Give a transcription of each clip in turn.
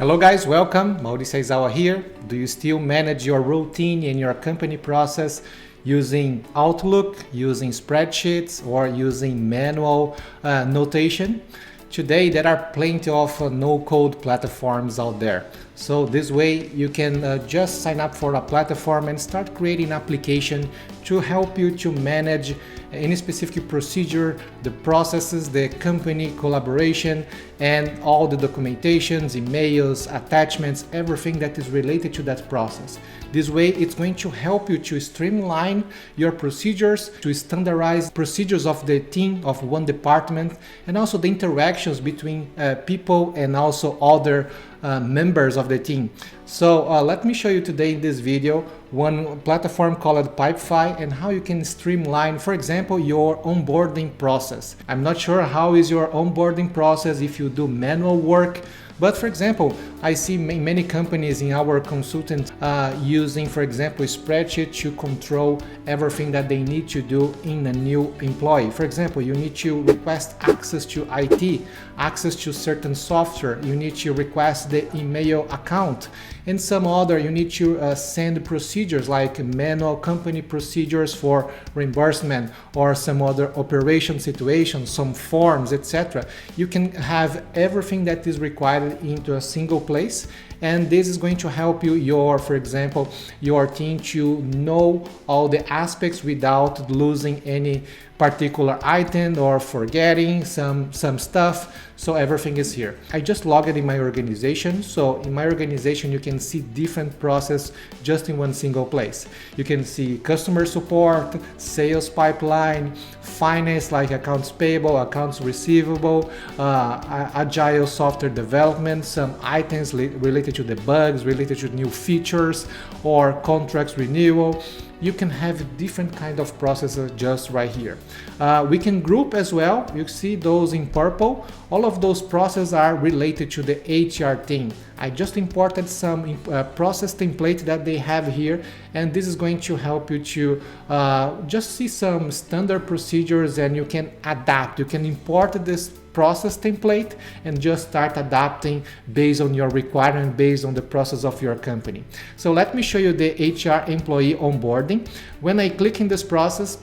Hello guys, welcome. Mauricio Aizawa here. Do you still manage your routine in your company process using Outlook, using spreadsheets, or using manual notation? Today there are plenty of no-code platforms out there. So this way you can just sign up for a platform and start creating an application to help you to manage any specific procedure, the processes, the company collaboration, and all the documentations, emails, attachments, everything that is related to that process. This way it's going to help you to streamline your procedures, to standardize procedures of the team of one department, and also the interactions between people and also other members of the team. So let me show you today in this video one platform called Pipefy and how you can streamline, for example, your onboarding process. I'm not sure how is your onboarding process if you do manual work, but for example, I see many companies in our consultant using, for example, a spreadsheet to control everything that they need to do in a new employee. For example, you need to request access to IT, access to certain software, you need to request the email account, and some other, you need to send procedures like manual company procedures for reimbursement or some other operation situations, some forms, etc. You can have everything that is required into a single place, and this is going to help you, for example, your team to know all the aspects without losing any particular item or forgetting some stuff. So everything is here. I just logged in my organization. So in my organization, you can see different process just in one single place. You can see customer support, sales pipeline, finance like accounts payable, accounts receivable, agile software development, some items related to the bugs, related to new features or contracts renewal. You can have different kind of processes just right here. We can group as well. You see those in purple. All of those processes are related to the HR team. I just imported some process template that they have here, and this is going to help you to just see some standard procedures, and you can adapt. You can import this process template and just start adapting based on your requirement, based on the process of your company. So let me show you the HR employee onboarding. When I click in this process,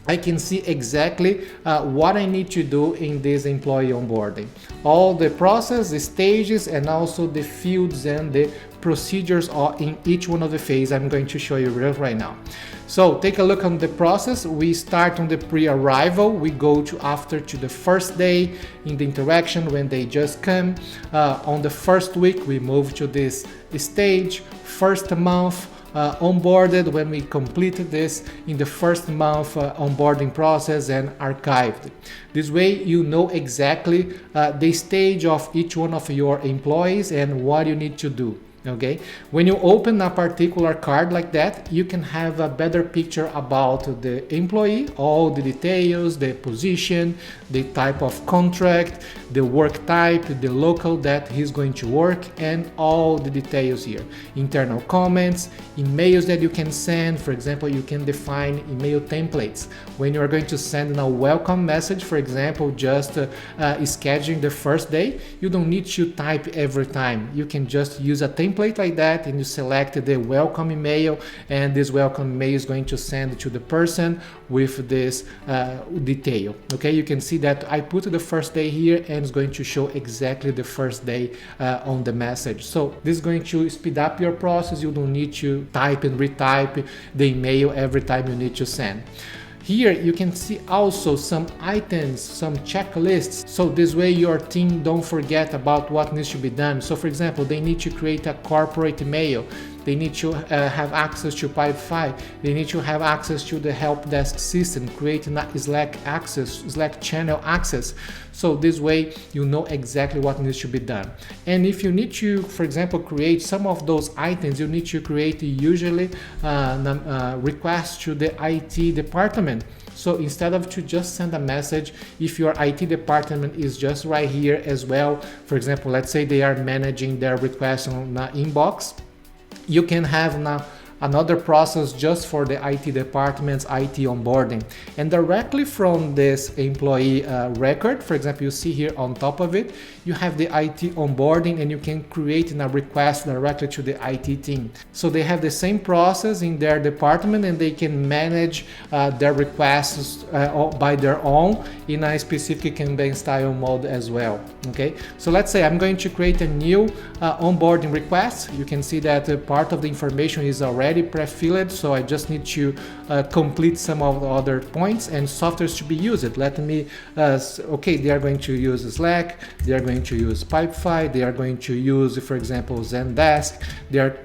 I can see exactly what I need to do in this employee onboarding. All the process, the stages, and also the fields and the procedures are in each one of the phases I'm going to show you right now. So take a look on the process. We start on the pre-arrival. We go to the first day in the interaction when they just come. On the first week, we move to this stage, first month, onboarded when we completed this in the first month onboarding process and archived. This way you know exactly the stage of each one of your employees and what you need to do. Okay, when you open a particular card like that, you can have a better picture about the employee, all the details, the position, the type of contract, the work type, the local that he's going to work, and all the details here. Internal comments, emails that you can send. For example, you can define email templates. When you are going to send a welcome message, for example, just scheduling the first day, you don't need to type every time. You can just use a template like that, and you select the welcome email, and this welcome email is going to send to the person with this detail. Okay, you can see that I put the first day here, and it's going to show exactly the first day on the message. So this is going to speed up your process. You don't need to type and retype the email every time you need to send. Here you can see also some items, some checklists, so this way your team don't forget about what needs to be done. So for example, they need to create a corporate email, they need to have access to Pipefy, they need to have access to the help desk system, creating a Slack channel access. So this way you know exactly what needs to be done. And if you need to, for example, create some of those items, you need to create usually requests to the IT department. So instead of to just send a message, if your IT department is just right here as well, for example, let's say they are managing their requests on the inbox, you can have now another process just for the IT department's IT onboarding. And directly from this employee record, for example, you see here on top of it, you have the IT onboarding, and you can create a request directly to the IT team. So they have the same process in their department, and they can manage their requests by their own in a specific Kanban style mode as well. Okay, so let's say I'm going to create a new onboarding request. You can see that part of the information is already pre-filled, so I just need to complete some of the other points, and software to be used. Let me okay, they are going to use Slack, they are going to use Pipefy, they are going to use, for example, Zendesk, they are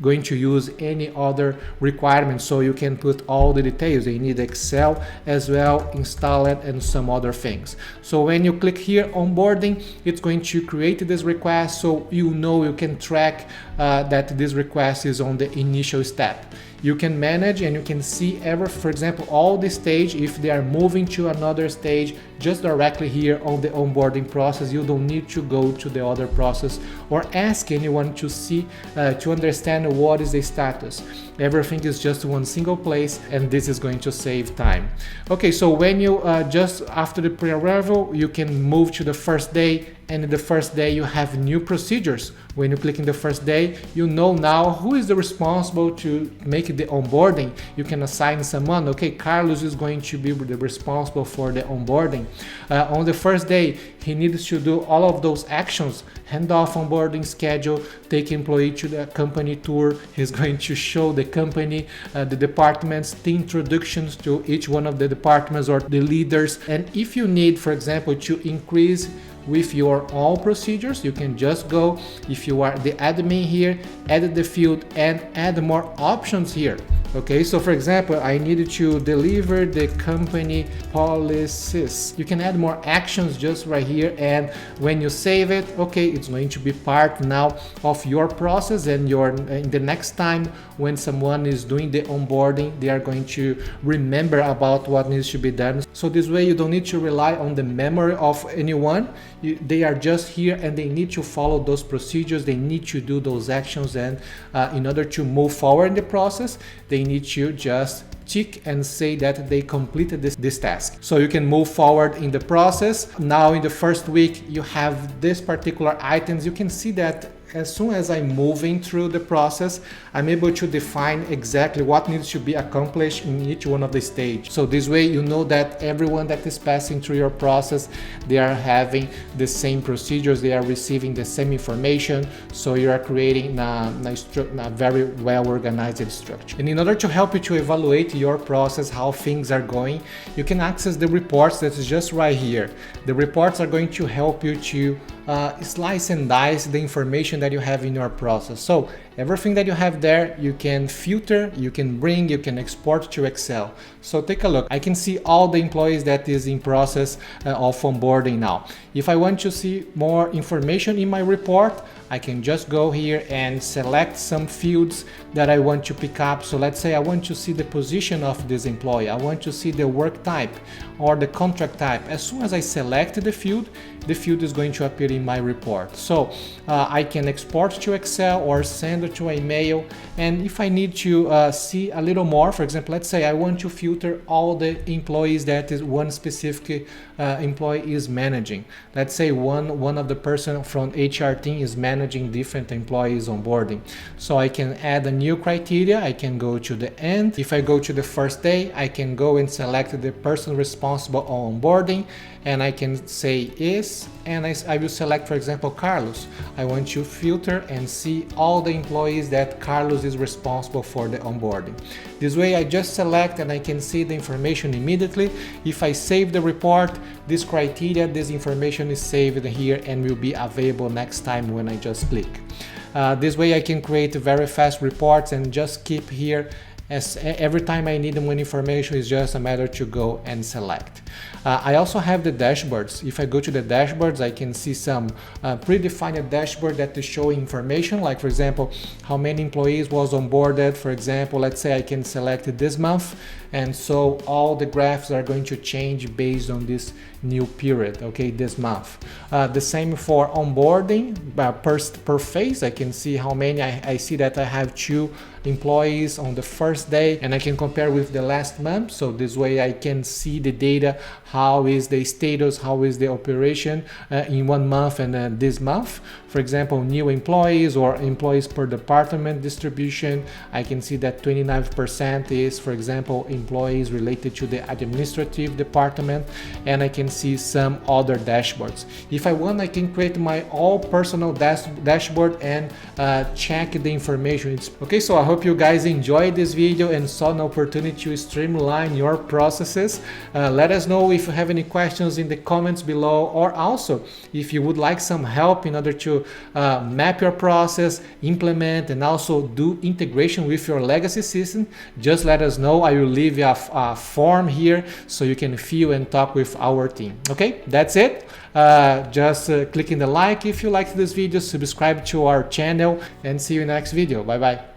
going to use any other requirements, so you can put all the details. They need Excel as well, install it, and some other things. So when you click here, onboarding, it's going to create this request, so you know you can track that this request is on the initial step. You can manage and you can see for example, all the stage. If they are moving to another stage, just directly here on the onboarding process, you don't need to go to the other process or ask anyone to see, to understand what is the status. Everything is just one single place, and this is going to save time. Okay, so when you just after the pre-arrival, you can move to the first day, and in the first day you have new procedures. When you click in the first day, you know now who is the responsible to make the onboarding. You can assign someone. Okay, Carlos is going to be the responsible for the onboarding. On the first day, he needs to do all of those actions: handoff, onboarding schedule, take employee to the company tour. He's going to show the company, the departments, the introductions to each one of the departments or the leaders. And if you need, for example, to increase with your own procedures, you can just go, if you are the admin here, edit the field and add more options here. Okay, so for example, I needed to deliver the company policies. You can add more actions just right here, and when you save it, okay, it's going to be part now of your process, and in the next time when someone is doing the onboarding, they are going to remember about what needs to be done. So this way you don't need to rely on the memory of anyone. They are just here and they need to follow those procedures, they need to do those actions, and in order to move forward in the process, they need to just tick and say that they completed this task. So you can move forward in the process. Now in the first week, you have this particular items. You can see that as soon as I'm moving through the process, I'm able to define exactly what needs to be accomplished in each one of the stages. So this way you know that everyone that is passing through your process, they are having the same procedures, they are receiving the same information, so you are creating a very well organized structure. And in order to help you to evaluate your process, how things are going, you can access the reports that is just right here. The reports are going to help you to slice and dice the information that you have in your process. So everything that you have there, you can filter, you can bring, you can export to Excel. So take a look. I can see all the employees that is in process of onboarding now. If I want to see more information in my report, I can just go here and select some fields that I want to pick up. So let's say I want to see the position of this employee. I want to see the work type or the contract type. As soon as I select the field is going to appear in my report. So I can export to Excel or send it to an email. And if I need to see a little more, for example, let's say I want to filter all the employees that is one specific employee is managing. Let's say one of the person from HR team is managing different employees onboarding. So I can add a new criteria. I can go to the end. If I go to the first day, I can go and select the person responsible on onboarding, and I can say is, and I will select, for example, Carlos. I want to filter and see all the employees that Carlos is responsible for the onboarding. This way I just select and I can see the information immediately. If I save the report, this criteria, this information is saved here and will be available next time when I just click. This way I can create very fast reports and just keep here, as every time I need one information, is just a matter to go and select. I also have the dashboards. If I go to the dashboards, I can see some predefined dashboard that is showing information, like for example, how many employees was onboarded. For example, let's say I can select this month, and so all the graphs are going to change based on this new period, okay, this month. The same for onboarding, per phase. I can see how many. I see that I have 2 employees on the first day, and I can compare with the last month. So this way I can see the data, how is the status, how is the operation in 1 month and this month. For example, new employees or employees per department distribution, I can see that 29% is, for example, employees related to the administrative department, and I can see some other dashboards. If I want, I can create my all personal dashboard and check the information. Okay, so I hope you guys enjoyed this video and saw an opportunity to streamline your processes. Let us know if you have any questions in the comments below, or also if you would like some help in order to map your process, implement, and also do integration with your legacy system. Just let us know. I will leave a form here so you can fill and talk with our team. Okay, that's it. Just click in the like if you liked this video, subscribe to our channel, and see you in the next video. Bye bye.